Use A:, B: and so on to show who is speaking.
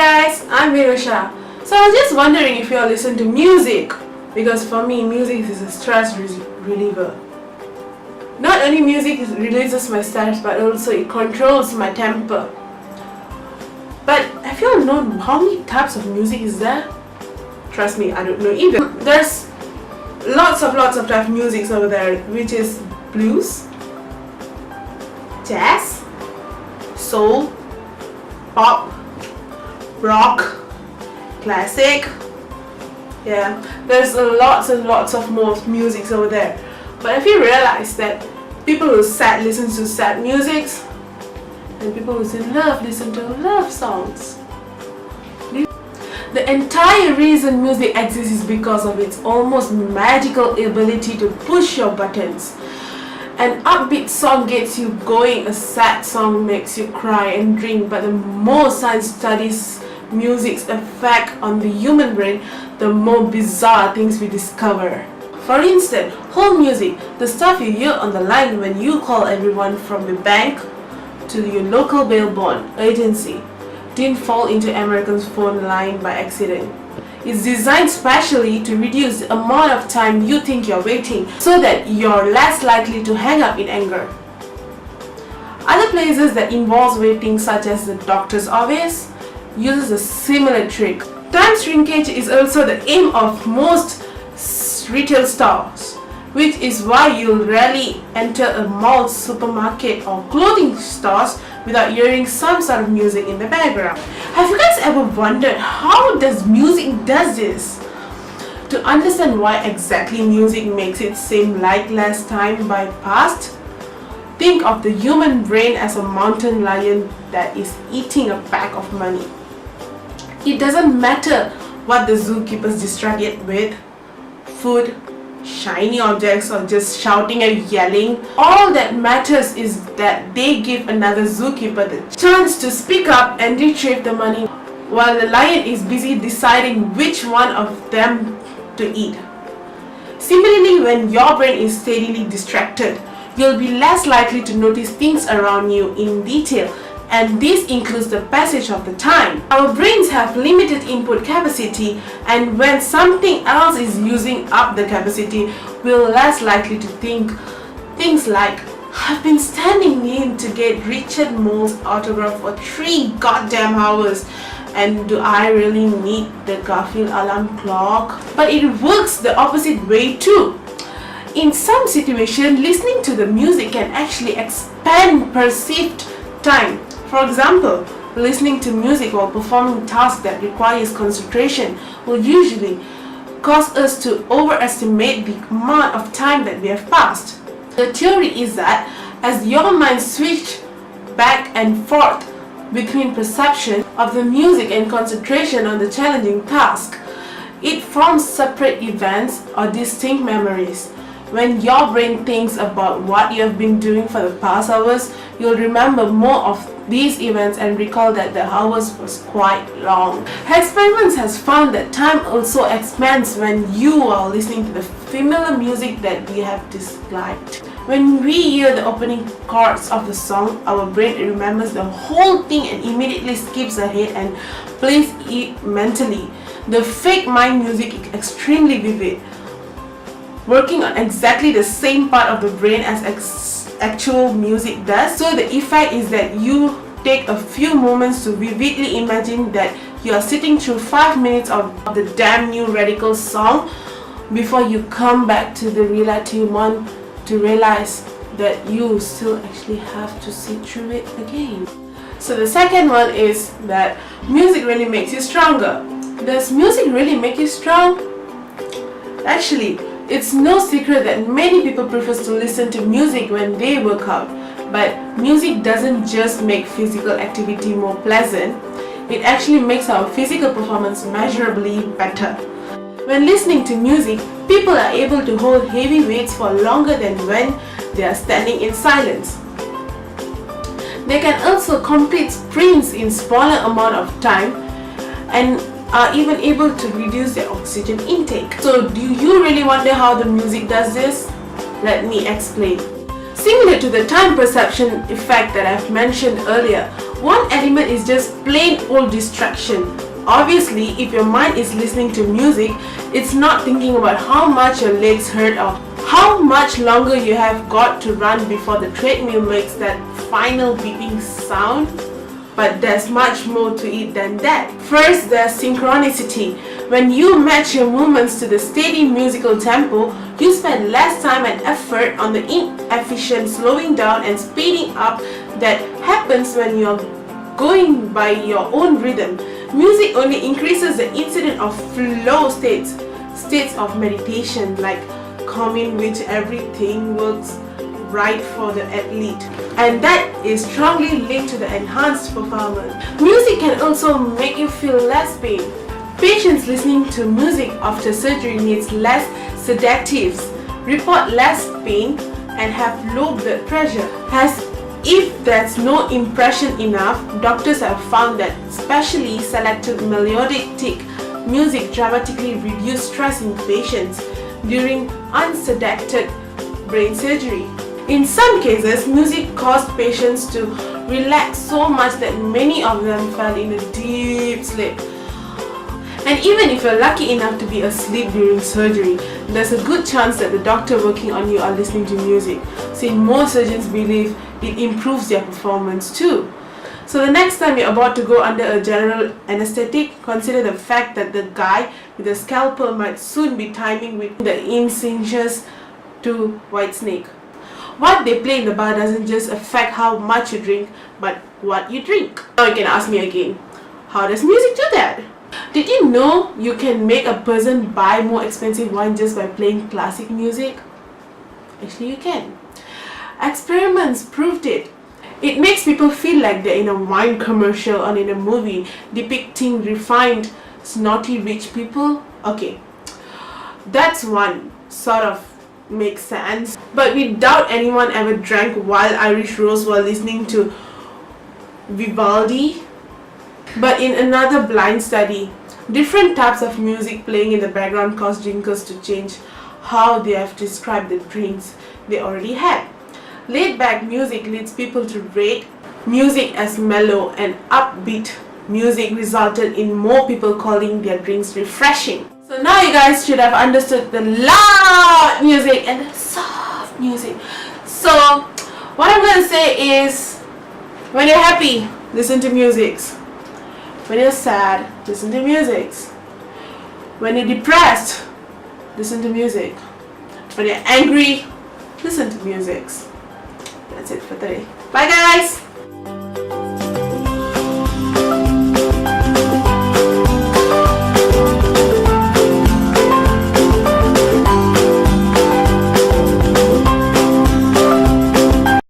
A: guys, I'm Virusha. So I was just wondering if you all listen to music, because for me music is a stress reliever. Not only music releases my stress, but also it controls my temper. But have you all known how many types of music is there? Trust me, I don't know either. There's lots of types of music over there, which is blues, jazz, soul, pop, rock, classic. Yeah, there's lots and lots of more musics over there. But have you realized that people who sad listen to sad musics, and people who in love listen to love songs? The entire reason music exists is because of its almost magical ability to push your buttons. An upbeat song gets you going, a sad song makes you cry and drink. But the more science studies music's effect on the human brain, the more bizarre things we discover. For instance, hold music, the stuff you hear on the line when you call everyone from the bank to your local bail bond agency, didn't fall into American's phone line by accident. It's designed specially to reduce the amount of time you think you're waiting, so that you're less likely to hang up in anger. Other places that involve waiting, such as the doctor's office, uses a similar trick. Time shrinkage is also the aim of most retail stores, which is why you'll rarely enter a mall, supermarket or clothing stores without hearing some sort of music in the background. Have you guys ever wondered how does music does this? To understand why exactly music makes it seem like less time by past, think of the human brain as a mountain lion that is eating a bag of money. It doesn't matter what the zookeepers distract it with, food, shiny objects, or just shouting and yelling. All that matters is that they give another zookeeper the chance to speak up and retrieve the money, while the lion is busy deciding which one of them to eat. Similarly, when your brain is steadily distracted, you'll be less likely to notice things around you in detail, and this includes the passage of the time. Our brains have limited input capacity, and when something else is using up the capacity, we're less likely to think things like, I've been standing in to get Richard Mole's autograph for 3 goddamn hours, and do I really need the Garfield alarm clock? But it works the opposite way too. In some situations, listening to the music can actually expand perceived time. For example, listening to music while performing tasks that requires concentration will usually cause us to overestimate the amount of time that we have passed. The theory is that as your mind switches back and forth between perception of the music and concentration on the challenging task, it forms separate events or distinct memories. When your brain thinks about what you have been doing for the past hours, you'll remember more of these events and recall that the hours was quite long. Experiments has found that time also expands when you are listening to the familiar music that we have disliked. When we hear the opening chords of the song, our brain remembers the whole thing and immediately skips ahead and plays it mentally. The fake mind music is extremely vivid, working on exactly the same part of the brain as actual music does. So the effect is that you take a few moments to vividly imagine that you are sitting through 5 minutes of the damn new radical song before you come back to the reality one to realize that you still actually have to sit through it again. So the second one is that music really makes you stronger. Does music really make you strong? Actually, it's no secret that many people prefer to listen to music when they work out, but music doesn't just make physical activity more pleasant, it actually makes our physical performance measurably better. When listening to music, people are able to hold heavy weights for longer than when they are standing in silence. They can also complete sprints in smaller amount of time and are even able to reduce their oxygen intake. So do you really wonder how the music does this? Let me explain. Similar to the time perception effect that I've mentioned earlier, One element is just plain old distraction. Obviously, if your mind is listening to music, it's not thinking about how much your legs hurt or how much longer you have got to run before the treadmill makes that final beeping sound. But there's much more to it than that. First, there's synchronicity. When you match your movements to the steady musical tempo, you spend less time and effort on the inefficient slowing down and speeding up that happens when you're going by your own rhythm. Music only increases the incidence of flow states of meditation, like calming, which everything works right for the athlete, and that is strongly linked to the enhanced performance. Music can also make you feel less pain. Patients listening to music after surgery needs less sedatives, report less pain, and have low blood pressure. As if that's no impression enough, doctors have found that specially selected melodic music dramatically reduces stress in patients during unsedated brain surgery. In some cases, music caused patients to relax so much that many of them fell in a deep sleep. And even if you're lucky enough to be asleep during surgery, there's a good chance that the doctor working on you are listening to music, since most surgeons believe it improves their performance too. So the next time you're about to go under a general anesthetic, consider the fact that the guy with the scalpel might soon be timing with the incisions to Whitesnake. What they play in the bar doesn't just affect how much you drink, but what you drink. Now you can ask me again, how does music do that? Did you know you can make a person buy more expensive wine just by playing classic music? Actually, you can. Experiments proved it. It makes people feel like they're in a wine commercial or in a movie depicting refined, snotty rich people. Okay, that's one sort of makes sense. But we doubt anyone ever drank Wild Irish Rose while listening to Vivaldi. But in another blind study, different types of music playing in the background cause drinkers to change how they have described the drinks they already had. Laid-back music leads people to rate music as mellow, and upbeat music resulted in more people calling their drinks refreshing. So now you guys should have understood the loud music and the soft music. So what I'm going to say is, when you're happy, listen to music. When you're sad, listen to music. When you're depressed, listen to music. When you're angry, listen to music. That's it for today. Bye guys!